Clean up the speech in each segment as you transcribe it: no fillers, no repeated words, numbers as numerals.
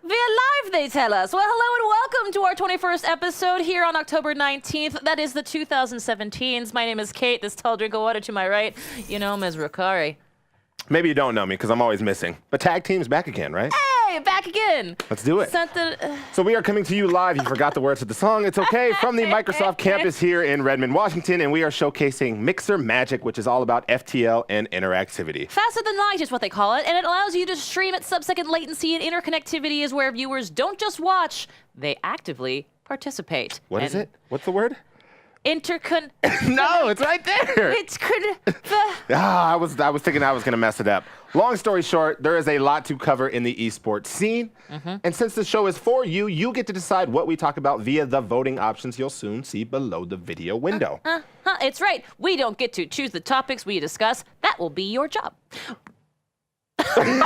Via live, they tell us. Well, hello and welcome to our 21st episode here on October 19th. That is the 2017s. My name is Kate. This tall drink of water to my right, you know him as Rukari. Maybe you don't know me because I'm always missing. But tag team's back again, right? Hey, back again. Let's do it. So we are coming to you live. You forgot the words of the song. It's okay. From the Microsoft campus here in Redmond, Washington. And we are showcasing Mixer Magic, which is all about FTL and interactivity. Faster than light is what they call it. And it allows you to stream at sub-second latency, and interconnectivity is where viewers don't just watch, they actively participate. What is it? What's the word? No, it's right there. I was thinking I was going to mess it up. Long story short, there is a lot to cover in the esports scene. And since the show is for you, you get to decide what we talk about via the voting options you'll soon see below the video window. It's right. We don't get to choose the topics we discuss. That will be your job. Anyway,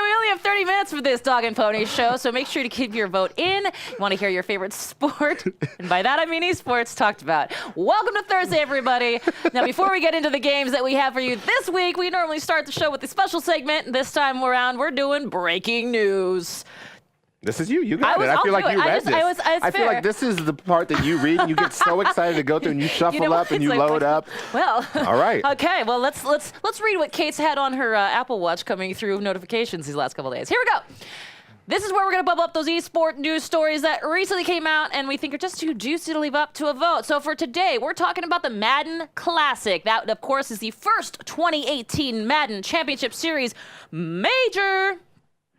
we only have 30 minutes for this Dog and Pony show, so make sure to keep your vote in. You want to hear your favorite sport, and by that I mean esports, talked about. Welcome to Thursday, everybody. Now, before we get into the games that we have for you this week, we normally start the show with a special segment. This time around, we're doing breaking news. This is you. You got it. I feel like you read this. I feel like this is the part that you read and you get so excited to go through and you shuffle up and you load up. Well, all right. Okay. Well, let's read what Kate's had on her Apple Watch coming through notifications these last couple of days. Here we go. This is where we're going to bubble up those eSport news stories that recently came out and we think are just too juicy to leave up to a vote. So for today, we're talking about the Madden Classic. That, of course, is the first 2018 Madden Championship Series major.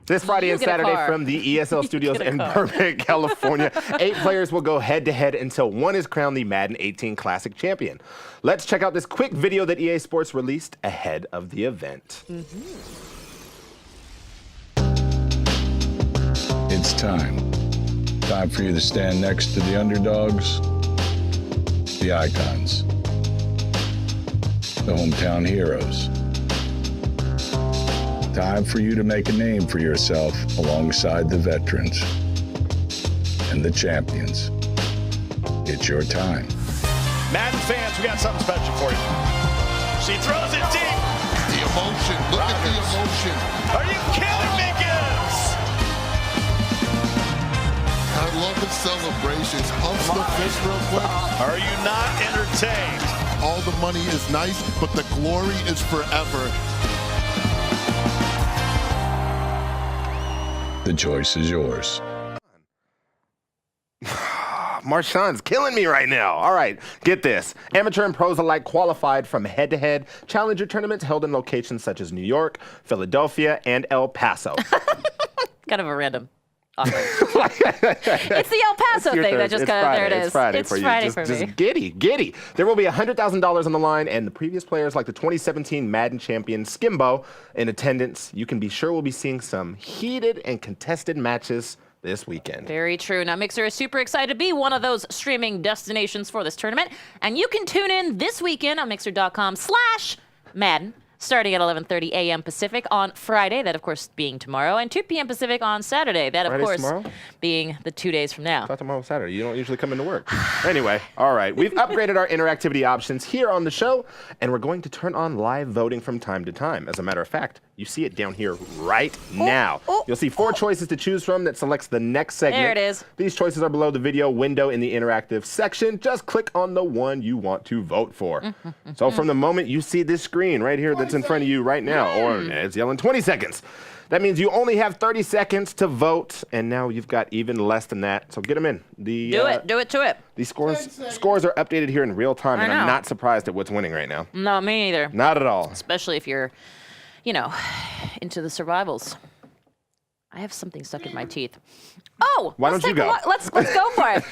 This Friday and Saturday from the ESL studios in Burbank, California. 8 players will go head-to-head until one is crowned the Madden 18 Classic champion. Let's check out this quick video that EA Sports released ahead of the event. It's time. Time for you to stand next to the underdogs, the icons, the hometown heroes. Time for you to make a name for yourself alongside the veterans and the champions. It's your time. Madden fans, we got something special for you. She throws it deep. The emotion. Look at the emotion. Are you kidding me, Gibbs? I love the celebrations. Humps the fist real quick. Are you not entertained? All the money is nice, but the glory is forever. The choice is yours. Marshawn's killing me right now. All right, get this. Amateur and pros alike qualified from head-to-head challenger tournaments held in locations such as New York, Philadelphia, and El Paso. Kind of a random offer. It's the El Paso thing that just kind of, there it is. It's Friday it's for you. Friday for just me. Giddy. There will be $100,000 on the line, and the previous players like the 2017 Madden champion Skimbo in attendance. You can be sure we'll be seeing some heated and contested matches this weekend. Very true. Now, Mixer is super excited to be one of those streaming destinations for this tournament, and you can tune in this weekend on Mixer.com/Madden. Starting at 11:30 a.m. Pacific on Friday, that of course being tomorrow, and 2 p.m. Pacific on Saturday, that of Friday's course tomorrow? being the 2 days from now. I thought tomorrow was Saturday. You don't usually come into work. Anyway, all right. We've upgraded our interactivity options here on the show, and we're going to turn on live voting from time to time. As a matter of fact, you see it down here right now. You'll see 4 choices to choose from that selects the next segment. There it is. These choices are below the video window in the interactive section. Just click on the one you want to vote for. So from the moment you see this screen right here that's in front of you right now, or it's yelling 20 seconds, that means you only have 30 seconds to vote, and now you've got even less than that. So get them in. Do it to it. The scores are updated here in real time, and I'm not surprised at what's winning right now. No, me neither. Not at all. Especially if you're, you know, into the survivals. I have something stuck in my teeth. Oh, why don't you go? Let's go for it.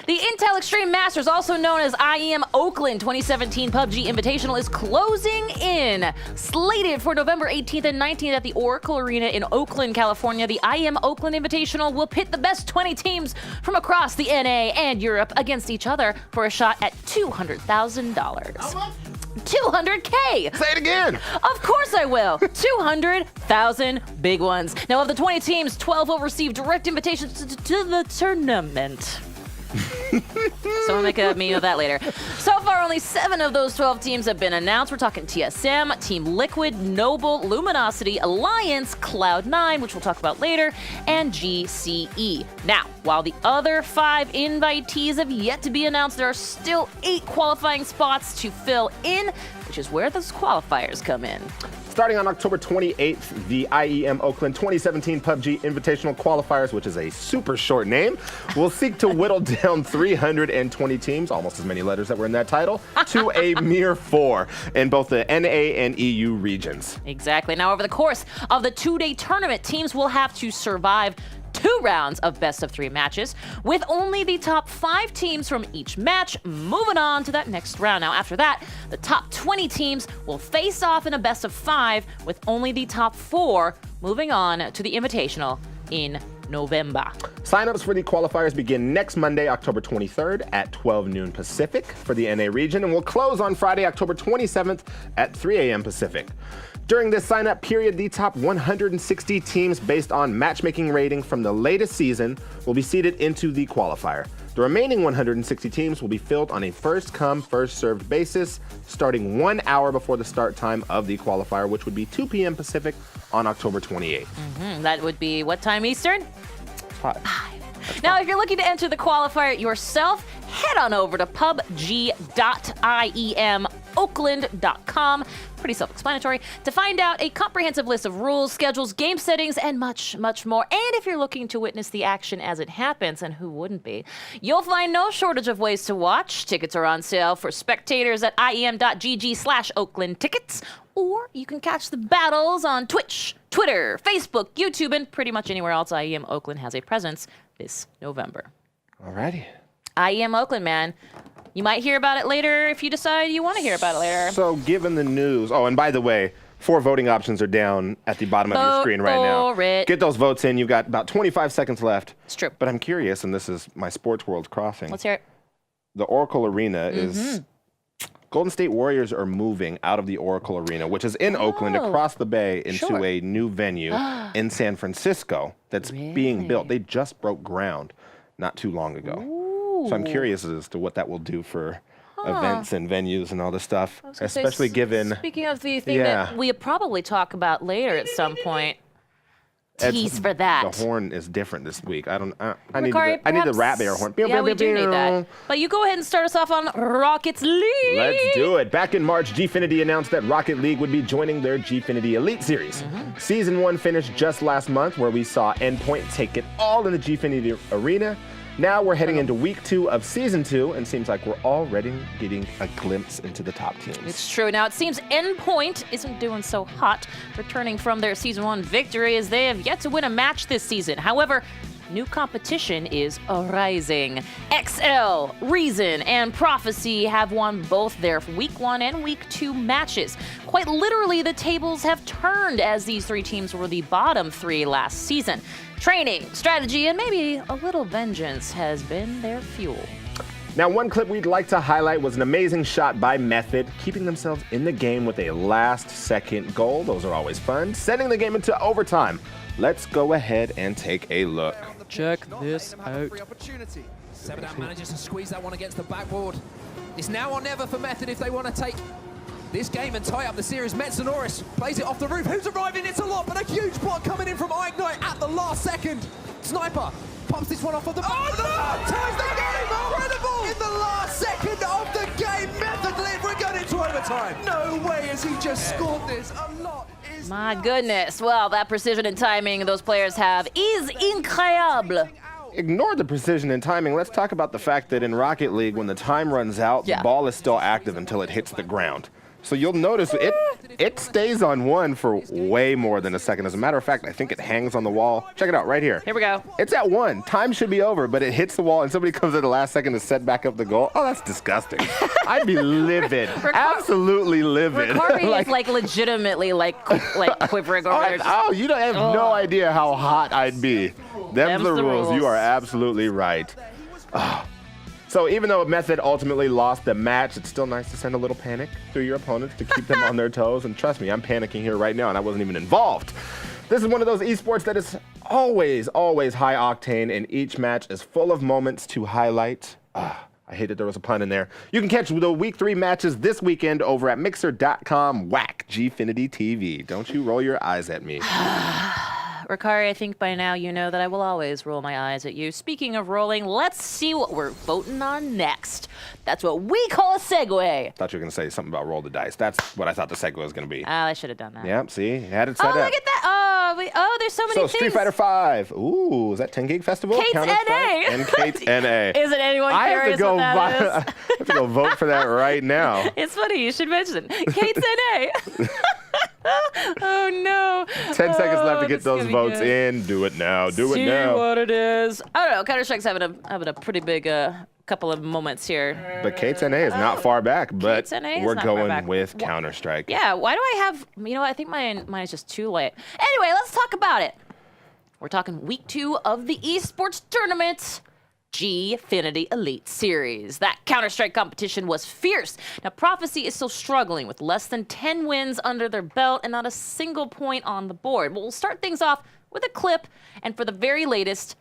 The INTEЛL Extreme Masters, also known as OAKLAND 2017 PUBG Invitational, is closing in. Slated for November 18th and 19th at the Oracle Arena in Oakland, California, the OAKLAND Invitational will pit the best 20 teams from across the NA and Europe against each other for a shot at $200,000. 200K. Say it again. Of course I will. 200,000 big ones. Now, of the 20 teams, 12 will receive direct invitations to the tournament. Someone make a meme of that later. So far, far, only 7 of those 12 teams have been announced. We're talking TSM, Team Liquid, Noble, Luminosity, Alliance, Cloud9, which we'll talk about later, and GCE. Now, while the other 5 invitees have yet to be announced, there are still 8 qualifying spots to fill in, which is where those qualifiers come in. Starting on October 28th, the IEM Oakland 2017 PUBG Invitational Qualifiers, which is a super short name, will seek to whittle down 320 teams, almost as many letters that were in that title, to a mere 4 in both the NA and EU regions. Exactly. Now, over the course of the 2-day tournament, teams will have to survive 2 rounds of best-of-3 matches, with only the top 5 teams from each match moving on to that next round. Now, after that, the top 20 teams will face off in a best-of-5, with only the top 4 moving on to the Invitational in November. Signups for the qualifiers begin next Monday, October 23rd at 12 noon Pacific for the NA region, and will close on Friday, October 27th at 3 a.m. Pacific. During this sign-up period, the top 160 teams based on matchmaking rating from the latest season will be seeded into the qualifier. The remaining 160 teams will be filled on a first-come, first-served basis, starting 1 hour before the start time of the qualifier, which would be 2 p.m. Pacific on October 28th. That would be what time Eastern? 5. Now, if you're looking to enter the qualifier yourself, head on over to pubg.iemoakland.com. Pretty self-explanatory, to find out a comprehensive list of rules, schedules, game settings, and much, much more. And if you're looking to witness the action as it happens, and who wouldn't be, you'll find no shortage of ways to watch. Tickets are on sale for spectators at iem.gg/Oakland tickets, or you can catch the battles on Twitch, Twitter, Facebook, YouTube, and pretty much anywhere else IEM Oakland has a presence this November. Alrighty. IEM Oakland, man. You might hear about it later if you decide you want to hear about it later. So, given the news, oh, and by the way, 4 voting options are down at the bottom of your screen right now. Get those votes in. You've got about 25 seconds left. It's true. But I'm curious, and this is my Sports World crossing. Let's hear it. The Oracle Arena is... Golden State Warriors are moving out of the Oracle Arena, which is in Oakland, across the bay, into a new venue in San Francisco that's being built. They just broke ground not too long ago. So I'm curious as to what that will do for events and venues and all this stuff, especially given... Speaking of the thing that we probably talk about later at some point, tease for that. The horn is different this week. I need Rukari, the rat bear horn. Yeah, we do need that. But you go ahead and start us off on Rocket League. Let's do it. Back in March, Gfinity announced that Rocket League would be joining their Gfinity Elite Series. Season 1 finished just last month, where we saw Endpoint take it all in the Gfinity arena. Now we're heading into week 2 of season 2, and seems like we're already getting a glimpse into the top teams. It's true. Now it seems Endpoint isn't doing so hot, returning from their season 1 victory, as they have yet to win a match this season. However, new competition is arising. XL, Reason, and Prophecy have won both their week 1 and week 2 matches. Quite literally, the tables have turned, as these 3 teams were the bottom 3 last season. Training, strategy, and maybe a little vengeance has been their fuel. Now, one clip we'd like to highlight was an amazing shot by Method, keeping themselves in the game with a last-second goal. Those are always fun. Sending the game into overtime. Let's go ahead and take a look. Check this out. 7-out manages to squeeze that one against the backboard. It's now or never for Method if they want to take this game and tie up the series. Metsonoris plays it off the roof. Who's arriving? It's a lot, but a huge block coming in from Ignite at the last second. Sniper pumps this one off of the ties the game. Incredible! In the last second of the game, Method live. We're going into overtime. No way has he just scored this. A lot is... My goodness. Well, that precision and timing those players have is incroyable. Ignore the precision and timing. Let's talk about the fact that in Rocket League, when the time runs out, the ball is still active until it hits the ground. So you'll notice it stays on 1 for way more than a second. As a matter of fact, I think it hangs on the wall. Check it out right here. Here we go. It's at 1. Time should be over, but it hits the wall and somebody comes at the last second to set back up the goal. Oh, that's disgusting. I'd be livid. Absolutely livid. Rukari is like legitimately like quivering over there. Oh, you don't have no idea how hot I'd be. Them's the rules. You are absolutely right. Oh. So even though Method ultimately lost the match, it's still nice to send a little panic through your opponents to keep them on their toes. And trust me, I'm panicking here right now, and I wasn't even involved. This is one of those esports that is always, always high octane, and each match is full of moments to highlight. I I hated there was a pun in there. You can catch the Week 3 matches this weekend over at Mixer.com, whack Gfinity TV. Don't you roll your eyes at me. Rukari, I think by now you know that I will always roll my eyes at you. Speaking of rolling, let's see what we're voting on next. That's what we call a segue. Thought you were going to say something about roll the dice. That's what I thought the segue was going to be. Oh, I should have done that. Yep, see? Had it set up. Oh, look at that. There's so many things. So Street Fighter 5. Ooh, is that 10 Gig Festival? Kate's NA. And Kate's NA. Isn't anyone I curious what that is? I have to go vote for that right now. It's funny, you should mention Kate's NA. Oh, no. 10 seconds left to get this is those gonna be votes good. in. Do it now. Do See it now. what it is. I don't know. Counter-Strike's having a pretty big couple of moments here. But Kate's NA is not far back, but Kate's NA is we're not far going back. with Counter-Strike. Yeah, why do I have, I think mine is just too late. Anyway, let's talk about it. We're talking week 2 of the Esports tournament, Gfinity Elite Series. That Counter-Strike competition was fierce. Now, Prophecy is still struggling with less than 10 wins under their belt and not a single point on the board. Well, we'll start things off with a clip, and for the very latest...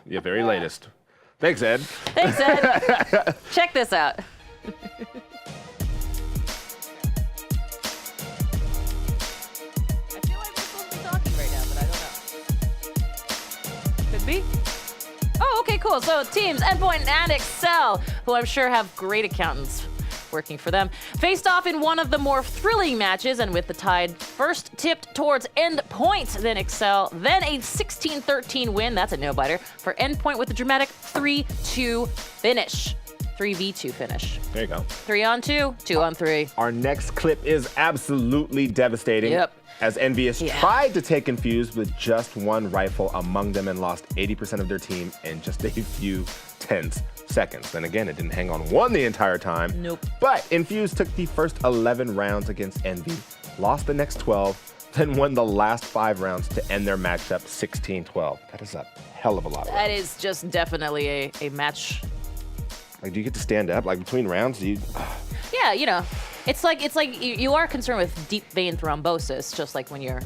Yeah, very latest. Thanks, Ed. Thanks, Ed. Check this out. I feel like we're supposed to be talking right now, but I don't know. Could be. Oh, okay, cool. So teams Endpoint and INTEЛL, who I'm sure have great accountants working for them, faced off in one of the more thrilling matches, and with the tide first tipped towards Endpoint, then INTEЛL, then a 16-13 win. That's a no-biter for Endpoint with a dramatic 3-2 finish. 3v2 finish. There you go. 3-on-2, 2-on-3. Our next clip is absolutely devastating. Yep. As Envious tried to take Infused with just one rifle among them and lost 80% of their team in just a few tense seconds. Then again, it didn't hang on one the entire time. Nope. But Infused took the first 11 rounds against Envy, lost the next 12, then won the last 5 rounds to end their matchup 16-12. That is a hell of a lot of That rounds. is just definitely a match. Like, do you get to stand up? Like, between rounds, do you... Yeah, it's like you are concerned with deep vein thrombosis, just like when you're,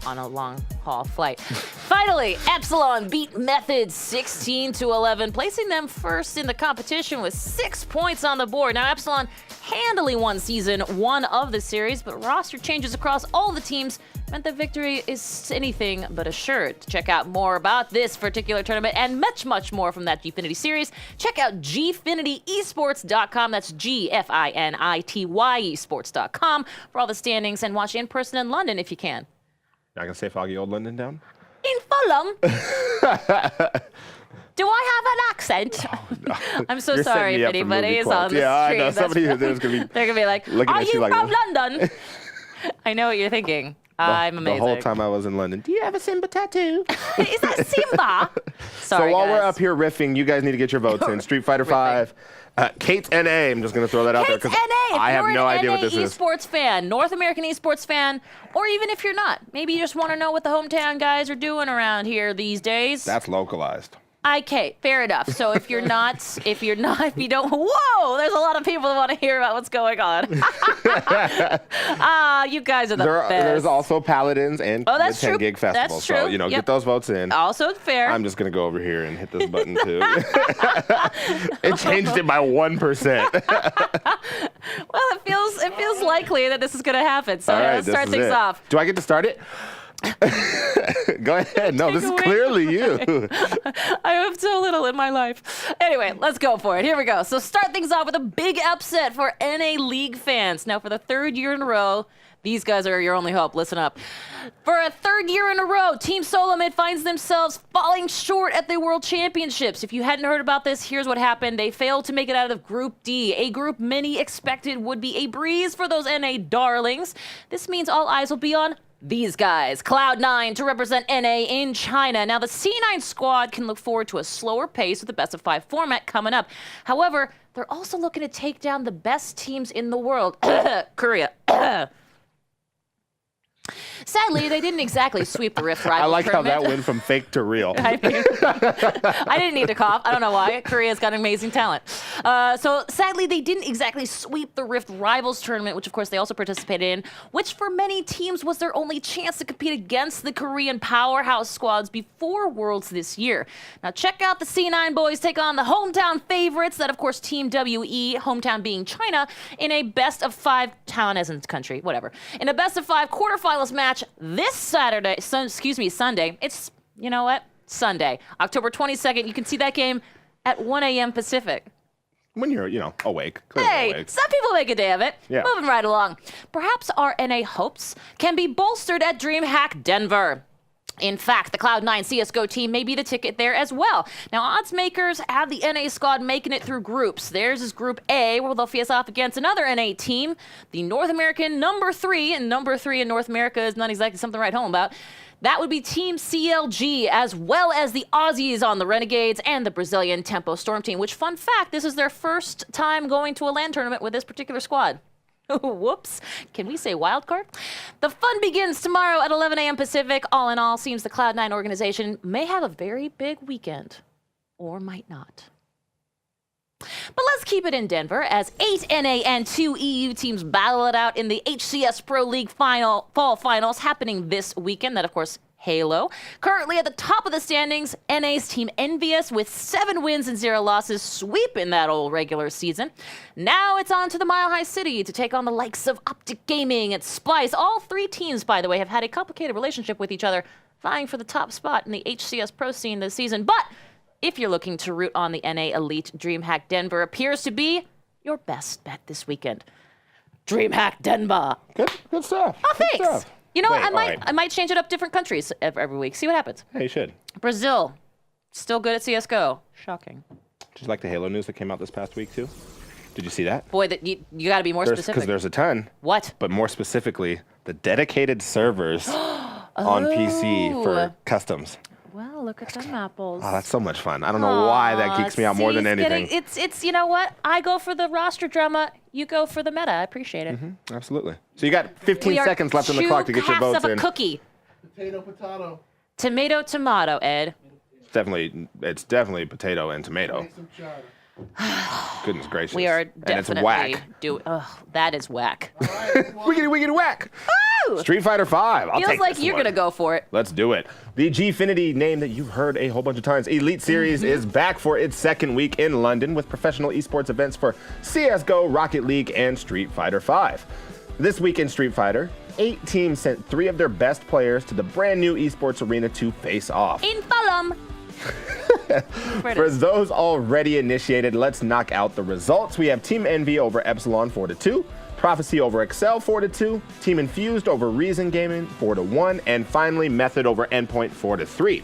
on a long haul flight. Finally, Epsilon beat Methods 16-11, placing them first in the competition with 6 points on the board. Now, Epsilon handily won season 1 of the series, but roster changes across all the teams meant the victory is anything but assured. To check out more about this particular tournament and much, much more from that Gfinity series, check out GfinityEsports.com. That's Gfinity esports.com for all the standings, and watch in person in London if you can. Not gonna say foggy old London down? In Fulham? Do I have an accent? Oh, no. I'm so You're sorry setting if me up for anybody movie is quotes. on the Yeah, I stream. know. Somebody there's gonna be They're gonna be like, looking are at you you like from this." London? I know what you're thinking. I'm amazing. The whole time I was in London. Do you have a Simba tattoo? Is that Simba? Sorry, So while we're guys. up here riffing, you guys need to get your votes in. Street Fighter 5. Kate's NA. I'm just going to throw that out there Kate's because NA, if I have you're no an idea NA what this is. esports fan, North American esports fan, or even if you're not, maybe you just want to know what the hometown guys are doing around here these days. That's localized. Okay, fair enough. So if you don't, whoa, there's a lot of people that want to hear about what's going on. You guys are the best. There's also Paladins and Oh, the that's 10 true. Gig Festival. That's So, true. get Yep. those votes in. Also fair. I'm just going to go over here and hit this button too. It changed it by 1%. Well, it feels likely that this is going to happen. So All right, let's this start is things it. off. Do I get to start it? Go ahead. No, this is away clearly you. I have so little in my life. Anyway, let's go for it. Here we go. So start things off with a big upset for NA League fans. Now, for the 3rd year in a row, these guys are your only hope. Listen up. For a 3rd year in a row, Team Solomid finds themselves falling short at the World Championships. If you hadn't heard about this, here's what happened. They failed to make it out of Group D, a group many expected would be a breeze for those NA darlings. This means all eyes will be on these guys, Cloud9 to represent NA in China. Now, the C9 squad can look forward to a slower pace with the best-of-5 format coming up. However, they're also looking to take down the best teams in the world, Korea. Sadly, they didn't exactly sweep the Rift Rivals I like how tournament. that went from fake to real. I mean, I didn't need to cough. I don't know why. Korea's got amazing talent. So sadly, they didn't exactly sweep the Rift Rivals tournament, which of course they also participated in, which for many teams was their only chance to compete against the Korean powerhouse squads before Worlds this year. Now check out the C9 boys take on the hometown favorites, that of course Team WE, hometown being China, in a best of 5 town as in country, whatever. In a best of 5 quarterfinals match this Sunday. It's, you know what? Sunday, October 22nd. You can see that game at 1 a.m. Pacific. When you're, awake. Clearly Hey, awake. some people make a day of it. Yeah. Moving right along. Perhaps our NA hopes can be bolstered at DreamHack Denver. In fact, the Cloud9 CSGO team may be the ticket there as well. Now, odds makers have the NA squad making it through groups. Theirs is Group A, where they'll face off against another NA team, the North American number 3, and number 3 in North America is not exactly something to write home about. That would be Team CLG, as well as the Aussies on the Renegades and the Brazilian Tempo Storm team, which, fun fact, this is their first time going to a LAN tournament with this particular squad. Whoops. Can we say wildcard? The fun begins tomorrow at 11 a.m. Pacific. All in all, seems the Cloud9 organization may have a very big weekend, or might not. But let's keep it in Denver as 8 NA and 2 EU teams battle it out in the HCS Pro League fall finals happening this weekend. That, of course, Halo. Currently at the top of the standings, NA's Team Envious with 7 wins and 0 losses, sweeping that old regular season. Now it's on to the Mile High City to take on the likes of Optic Gaming and Splice. All 3 teams, by the way, have had a complicated relationship with each other, vying for the top spot in the HCS Pro scene this season. But if you're looking to root on the NA Elite, DreamHack Denver appears to be your best bet this weekend. DreamHack Denver. Good stuff. Oh, Good thanks. stuff. You know what? Wait, all right. I might change it up different countries every week. See what happens. Yeah, you should. Brazil, still good at CSGO. Shocking. Did you like the Halo news that came out this past week, too? Did you see that? Boy, that you got to be more specific. Because there's a ton. What? But more specifically, the dedicated servers on PC for customs. Well, look at them apples. Oh, that's so much fun. I don't know why that geeks me out more than anything. It's you know what? I go for the roster drama. You go for the meta. I appreciate it. Absolutely. So you got 15 seconds left on the clock to get your votes of a in. cookie. Potato. Tomato, Ed. It's definitely potato and tomato. Make some cheddar. Goodness gracious. We are And it's definitely whack. that is whack. Wiggity whack. Woo! Street Fighter 5. I'll Feels take like this you're one. gonna go for it. Let's do it. The Gfinity name that you've heard a whole bunch of times, Elite Series, is back for its 2nd week in London with professional esports events for CSGO, Rocket League, and Street Fighter 5. This week in Street Fighter, 8 teams sent 3 of their best players to the brand new esports arena to face off. In Fulham. For those already initiated, let's knock out the results. We have Team Envy over Epsilon 4-2, Prophecy over Excel 4-2, Team Infused over Reason Gaming 4-1, and finally Method over Endpoint 4-3.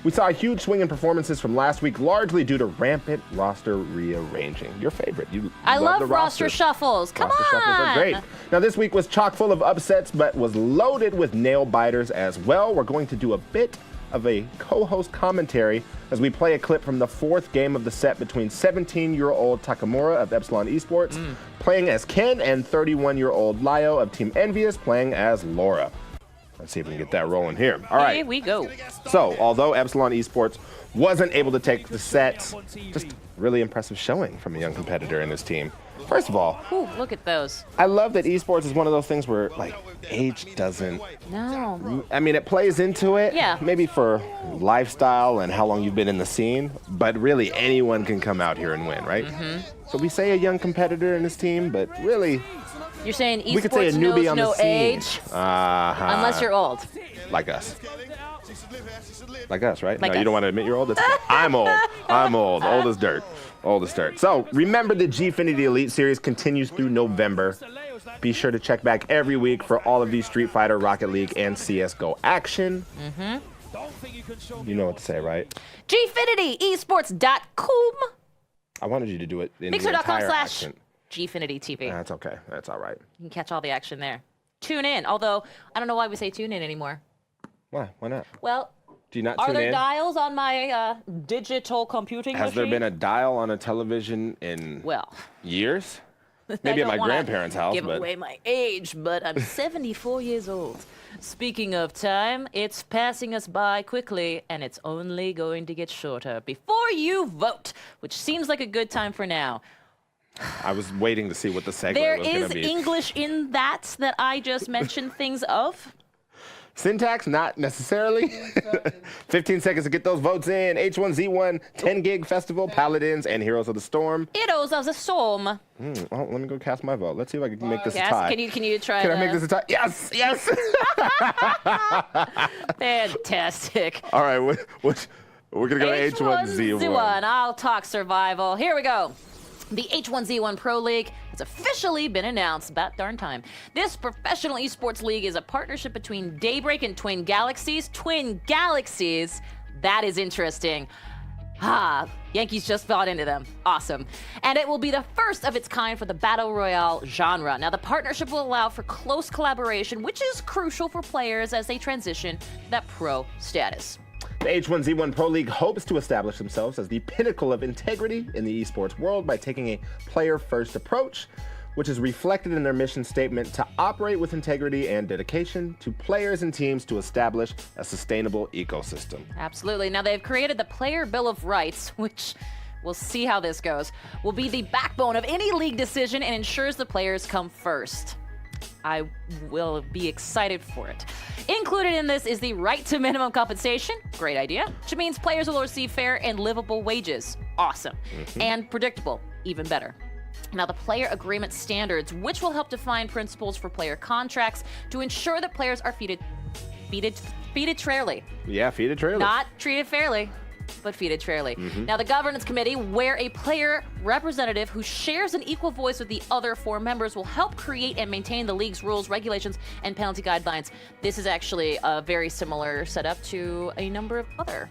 We saw a huge swing in performances from last week, largely due to rampant roster rearranging. Your favorite. I love the roster shuffles. Come roster on. shuffles are great. Now, this week was chock full of upsets, but was loaded with nail biters as well. We're going to do a bit of a co-host commentary as we play a clip from the 4th game of the set between 17-year-old Takamura of Epsilon Esports playing as Ken and 31-year-old Lyo of Team Envious playing as Laura. Let's see if we can get that rolling here. All right. Here we go. So, although Epsilon Esports wasn't able to take the sets, just really impressive showing from a young competitor in his team. First of all, Ooh, look at those. I love that esports is one of those things where, like, age doesn't... No. I mean, it plays into it. Yeah. Maybe for lifestyle and how long you've been in the scene, but really anyone can come out here and win, right? So we say a young competitor in his team, but really... You're saying we could say a esports newbie knows on the no scene. age? Unless you're old. Like us. Like us, right? Like No, you don't us. want to admit you're old? That's okay. I'm old. I'm old. Old as dirt. Old as dirt. So remember, the Gfinity Elite Series continues through November. Be sure to check back every week for all of these Street Fighter, Rocket League, and CSGO action. You know what to say, right? GfinityEsports.com. I wanted you to do it in the Mixer.com/ entire accent. Gfinity TV. That's okay. That's all right. You can catch all the action there. Tune in. Although, I don't know why we say tune in anymore. Why? Why not? Well, Do you not are tune there in? dials on my digital computing Has there machine? been a dial on a television in Well, years? Maybe I at my don't wanna grandparents' house, give but away my age, but I'm 74 years old. Speaking of time, it's passing us by quickly, and it's only going to get shorter before you vote, which seems like a good time for now. I was waiting to see what the segue There was going is to be. English in that I just mentioned things of. Syntax, not necessarily. 15 seconds to get those votes in. H1Z1, 10 Gig Festival, Paladins, and Heroes of the Storm. Heroes of the Storm. Well, let me go cast my vote. Let's see if I can make this a Yes, tie. can you try Can I make this a tie? Yes, yes. Fantastic. All right, we're going to go to H1Z1. I'll talk survival. Here we go. The H1Z1 Pro League has officially been announced. About darn time. This professional esports league is a partnership between Daybreak and Twin Galaxies. Twin Galaxies? That is interesting. Yankees just bought into them. Awesome. And it will be the first of its kind for the Battle Royale genre. Now, the partnership will allow for close collaboration, which is crucial for players as they transition to that pro status. The H1Z1 Pro League hopes to establish themselves as the pinnacle of integrity in the esports world by taking a player-first approach, which is reflected in their mission statement to operate with integrity and dedication to players and teams to establish a sustainable ecosystem. Absolutely. Now, they've created the Player Bill of Rights, which we'll see how this goes, will be the backbone of any league decision and ensures the players come first. I will be excited for it. Included in this is the right to minimum compensation. Great idea. Which means players will receive fair and livable wages. Awesome. And predictable. Even better. Now, the player agreement standards, which will help define principles for player contracts to ensure that players are feeded fairly. Yeah, feed it fairly. Not treated fairly, but feeded fairly. Now, the governance committee, where a player representative who shares an equal voice with the other 4 members, will help create and maintain the league's rules, regulations, and penalty guidelines. This is actually a very similar setup to a number of other,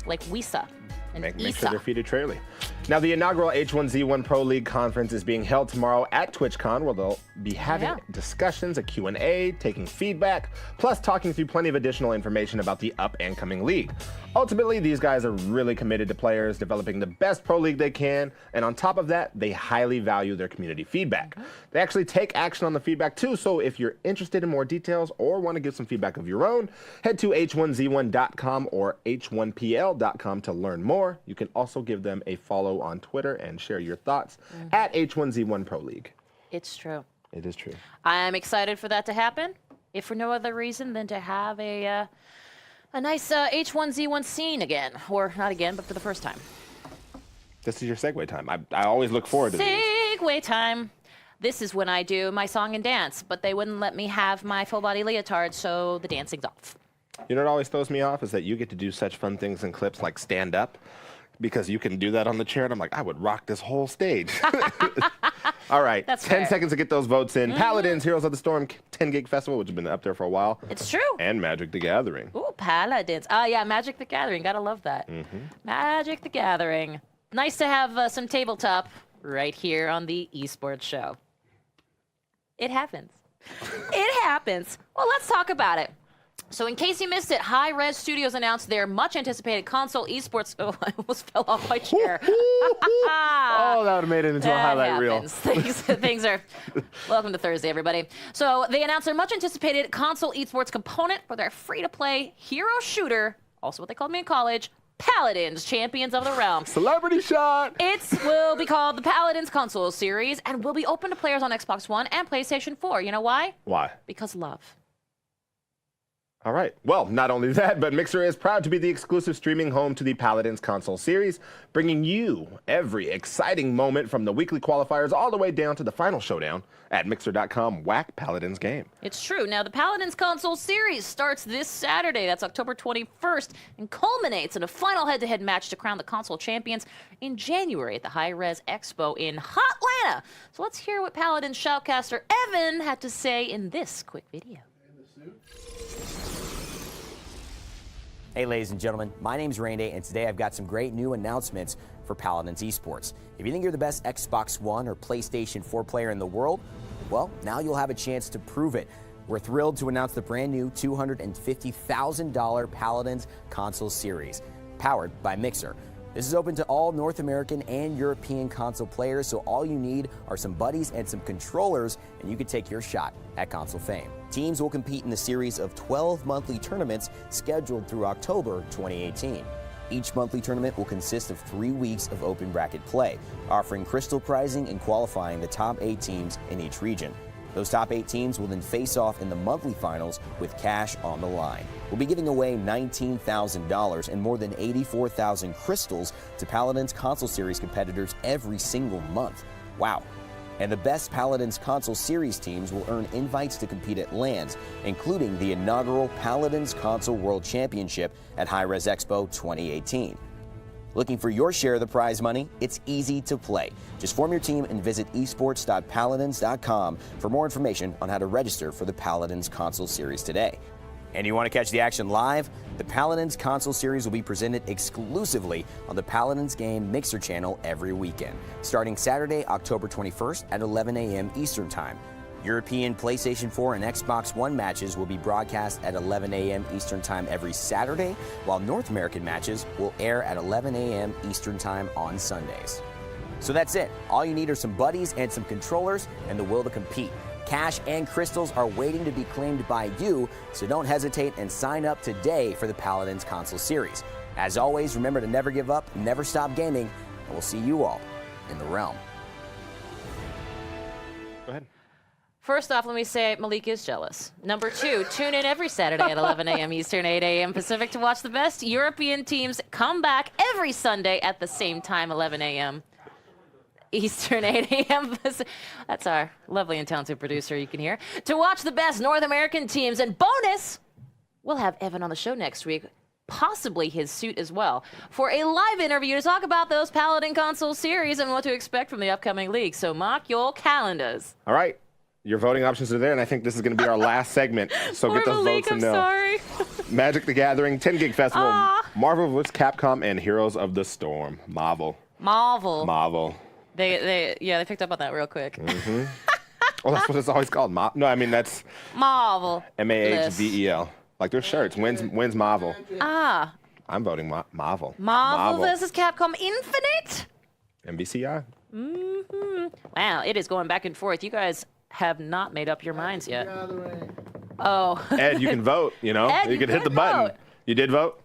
like WISA and Make ESA. sure they're feeded fairly. Now, the inaugural H1Z1 Pro League conference is being held tomorrow at TwitchCon, where they'll be having discussions, a Q&A, taking feedback, plus talking through plenty of additional information about the up-and-coming league. Ultimately, these guys are really committed to players, developing the best pro league they can, and on top of that, they highly value their community feedback. They actually take action on the feedback too, so if you're interested in more details or want to give some feedback of your own, head to h1z1.com or h1pl.com to learn more. You can also give them a follow on Twitter and share your thoughts at H1Z1 Pro League. It's true. It is true. I'm excited for that to happen, if for no other reason than to have a nice H1Z1 scene again. Or not again, but for the first time. This is your segue time. I always look forward to these. Segue time. This is when I do my song and dance, but they wouldn't let me have my full body leotard, so the dancing's off. You know what always throws me off is that you get to do such fun things in clips like stand up, because you can do that on the chair, and I'm like, I would rock this whole stage. All right, That's 10 fair. seconds to get those votes in. Paladins, Heroes of the Storm, 10 Gig Festival, which has been up there for a while. It's true. And Magic the Gathering. Ooh, Paladins. Yeah, Magic the Gathering. Gotta love that. Magic the Gathering. Nice to have some tabletop right here on the Esports show. It happens. It happens. Well, let's talk about it. So in case you missed it, High Res Studios announced their much-anticipated console esports... Oh, I almost fell off my chair. Oh, that would have made it into a highlight reel. Things are... Welcome to Thursday, everybody. So they announced their much-anticipated console esports component for their free-to-play hero shooter, also what they called me in college, Paladins, Champions of the Realm. Celebrity shot! It will be called the Paladins Console Series and will be open to players on Xbox One and PlayStation 4. You know why? Why? Because love. All right. Well, not only that, but Mixer is proud to be the exclusive streaming home to the Paladins console series, bringing you every exciting moment from the weekly qualifiers all the way down to the final showdown at Mixer.com Whack Paladins game. It's true. Now, the Paladins console series starts this Saturday. That's October 21st and culminates in a final head-to-head match to crown the console champions in January at the High Res Expo in Hotlanta. So let's hear what Paladins shoutcaster Evan had to say in this quick video. Hey ladies and gentlemen, my name's Randy and today I've got some great new announcements for Paladins Esports. If you think you're the best Xbox One or PlayStation 4 player in the world, well, now you'll have a chance to prove it. We're thrilled to announce the brand new $250,000 Paladins console series, powered by Mixer. This is open to all North American and European console players, so all you need are some buddies and some controllers, and you can take your shot at console fame. Teams will compete in the series of 12 monthly tournaments scheduled through October 2018. Each monthly tournament will consist of 3 weeks of open bracket play, offering crystal prizing and qualifying the top 8 teams in each region. Those top 8 teams will then face off in the monthly finals with cash on the line. We'll be giving away $19,000 and more than 84,000 crystals to Paladins Console Series competitors every single month. Wow. And the best Paladins Console Series teams will earn invites to compete at LANs, including the inaugural Paladins Console World Championship at Hi-Res Expo 2018. Looking for your share of the prize money? It's easy to play. Just form your team and visit esports.paladins.com for more information on how to register for the Paladins Console Series today. And you want to catch the action live? The Paladins Console Series will be presented exclusively on the Paladins Game Mixer channel every weekend, starting Saturday, October 21st at 11 a.m. Eastern Time. European PlayStation 4 and Xbox One matches will be broadcast at 11 a.m. Eastern Time every Saturday, while North American matches will air at 11 a.m. Eastern Time on Sundays. So that's it. All you need are some buddies and some controllers and the will to compete. Cash and crystals are waiting to be claimed by you, so don't hesitate and sign up today for the Paladins Console Series. As always, remember to never give up, never stop gaming, and we'll see you all in the realm. Go ahead. First off, let me say Malik is jealous. Number 2, tune in every Saturday at 11 a.m. Eastern, 8 a.m. Pacific to watch the best European teams come back every Sunday at the same time, 11 a.m. Eastern, 8 a.m. Pacific. That's our lovely and talented producer you can hear. To watch the best North American teams. And bonus, we'll have Evan on the show next week, possibly his suit as well, for a live interview to talk about those Paladin Console Series and what to expect from the upcoming league. So mark your calendars. All right. Your voting options are there, and I think this is going to be our last segment. So get those Malik, votes in there. sorry. Magic the Gathering, 10 Gig Festival, Marvel vs. Capcom, and Heroes of the Storm. Marvel. They picked up on that real quick. Mm-hmm. Well, that's what it's always called. No, I mean, that's Marvel. Mahvel. Like their shirts. When's Marvel? I'm voting Marvel. Marvel versus Capcom Infinite? MVCI. Mm-hmm. Wow, it is going back and forth. You guys have not made up your minds yet. Oh. Ed, you can vote, you know. Ed, you can hit the button. Vote. You did vote?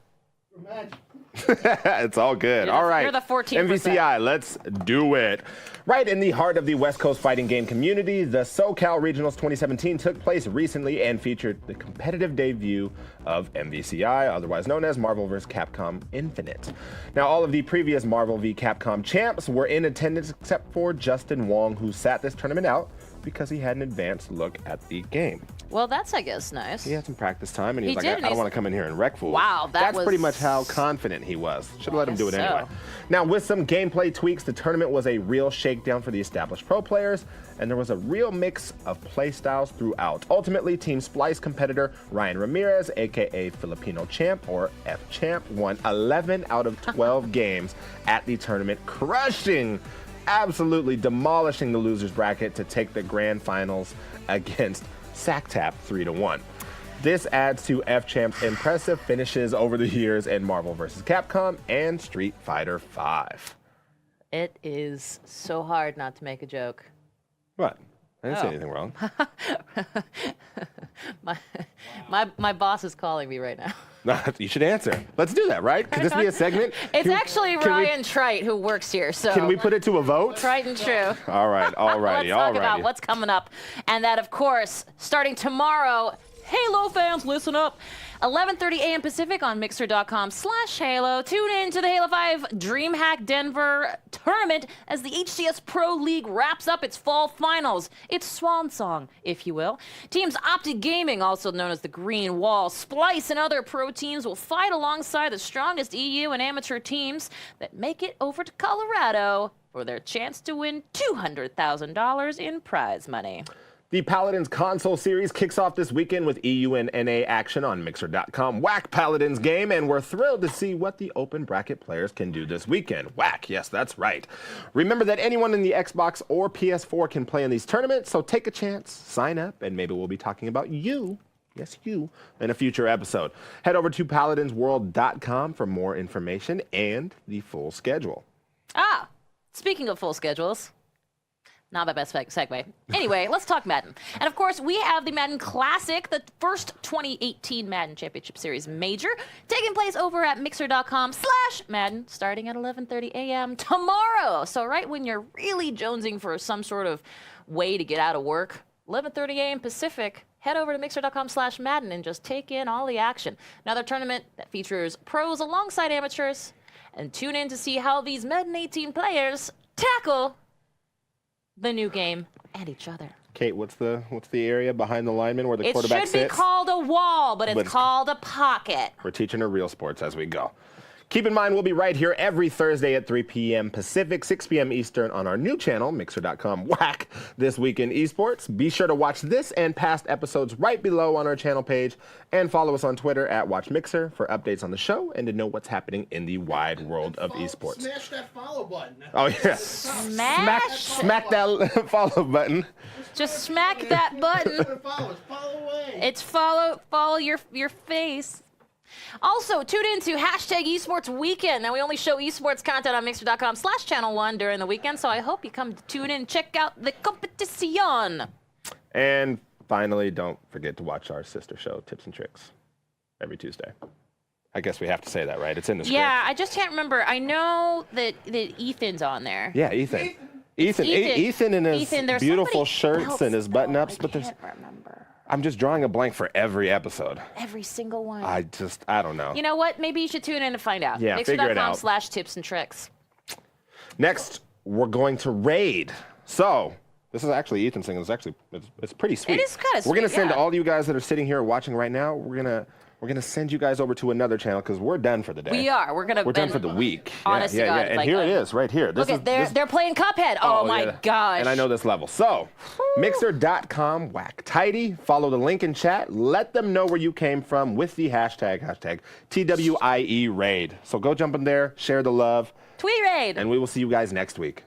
It's all good. All right. You're the 14%. MVCI, let's do it. Right in the heart of the West Coast fighting game community, the SoCal Regionals 2017 took place recently and featured the competitive debut of MVCI, otherwise known as Marvel vs. Capcom Infinite. Now, all of the previous Marvel v. Capcom champs were in attendance except for Justin Wong, who sat this tournament out because he had an advanced look at the game. Well, that's, I guess, nice. He had some practice time, and he was did, like, I don't want to come in here and wreck fools. Wow, that's pretty much how confident he was. Should have let him do it anyway. Now, with some gameplay tweaks, the tournament was a real shakedown for the established pro players, and there was a real mix of play styles throughout. Ultimately, Team Splice competitor Ryan Ramirez, aka Filipino Champ, or F-Champ, won 11 out of 12 games at the tournament, absolutely demolishing the losers bracket to take the grand finals against SACTAP 3-1. This adds to F-Champ's impressive finishes over the years in Marvel vs. Capcom and Street Fighter V. It is so hard not to make a joke. What? I didn't say anything wrong. My boss is calling me right now. You should answer. Let's do that, right? Could this be a segment? It's actually Ryan Trite who works here. So can we put it to a vote? Trite and true. All right, Let's talk about what's coming up. And that, of course, starting tomorrow, Halo fans, listen up. 11:30 a.m. Pacific on Mixer.com/Halo. Tune in to the Halo 5 DreamHack Denver tournament as the HCS Pro League wraps up its fall finals. Its swan song, if you will. Teams Optic Gaming, also known as the Green Wall, Splice, and other pro teams will fight alongside the strongest EU and amateur teams that make it over to Colorado for their chance to win $200,000 in prize money. The Paladins Console Series kicks off this weekend with EU and NA action on Mixer.com. Whack Paladins game, and we're thrilled to see what the open bracket players can do this weekend. Whack, yes, that's right. Remember that anyone in the Xbox or PS4 can play in these tournaments, so take a chance, sign up, and maybe we'll be talking about you yes, you, in a future episode. Head over to paladinsworld.com for more information and the full schedule. Speaking of full schedules, not my best segue. Anyway, let's talk Madden. And of course, we have the Madden Classic, the first 2018 Madden Championship Series Major, taking place over at mixer.com/Madden, starting at 11:30 a.m. tomorrow. So right when you're really jonesing for some sort of way to get out of work, 11:30 a.m. Pacific, head over to mixer.com/Madden and just take in all the action. Another tournament that features pros alongside amateurs, and tune in to see how these Madden 18 players tackle the new game and each other. Kate, what's the area behind the lineman where the quarterback sits? It should be called a wall, but it's called a pocket. We're teaching her real sports as we go. Keep in mind, we'll be right here every Thursday at 3 p.m. Pacific, 6 p.m. Eastern on our new channel, Mixer.com Whack, This Week in Esports. Be sure to watch this and past episodes right below on our channel page, and follow us on Twitter at WatchMixer for updates on the show and to know what's happening in the wide world of esports. Smash that follow button. Oh, yeah. Smack that follow button. Just smack that button. Follow away. It's follow your face. Also, tune in to #Esports Weekend. Now, we only show esports content on Mixer.com/Channel 1 during the weekend, so I hope you come to tune in and check out the competition. And finally, don't forget to watch our sister show, Tips and Tricks, every Tuesday. I guess we have to say that, right? It's in the script. Yeah, I just can't remember. I know that Ethan's on there. Yeah, Ethan. Ethan in his beautiful shirts and his button-ups, but there's... remember. I'm just drawing a blank for every episode. Every single one. I don't know. You know what? Maybe you should tune in to find out. Yeah, figure it out. Mixer.com/tips and tricks. Next, we're going to raid. So, this is actually Ethan's thing. It's pretty sweet. It is kind of sweet. We're gonna send all you guys that are sitting here watching right now. We're gonna send you guys over to another channel because we're done for the day. We are. We're done for the week. Honest to God, And like, here it is, right here. Look at they're playing Cuphead. Oh my gosh. And I know this level. So, Mixer.com Whack Tidy. Follow the link in chat. Let them know where you came from with the hashtag TWIE raid. So go jump in there, share the love. Tweet raid. And we will see you guys next week.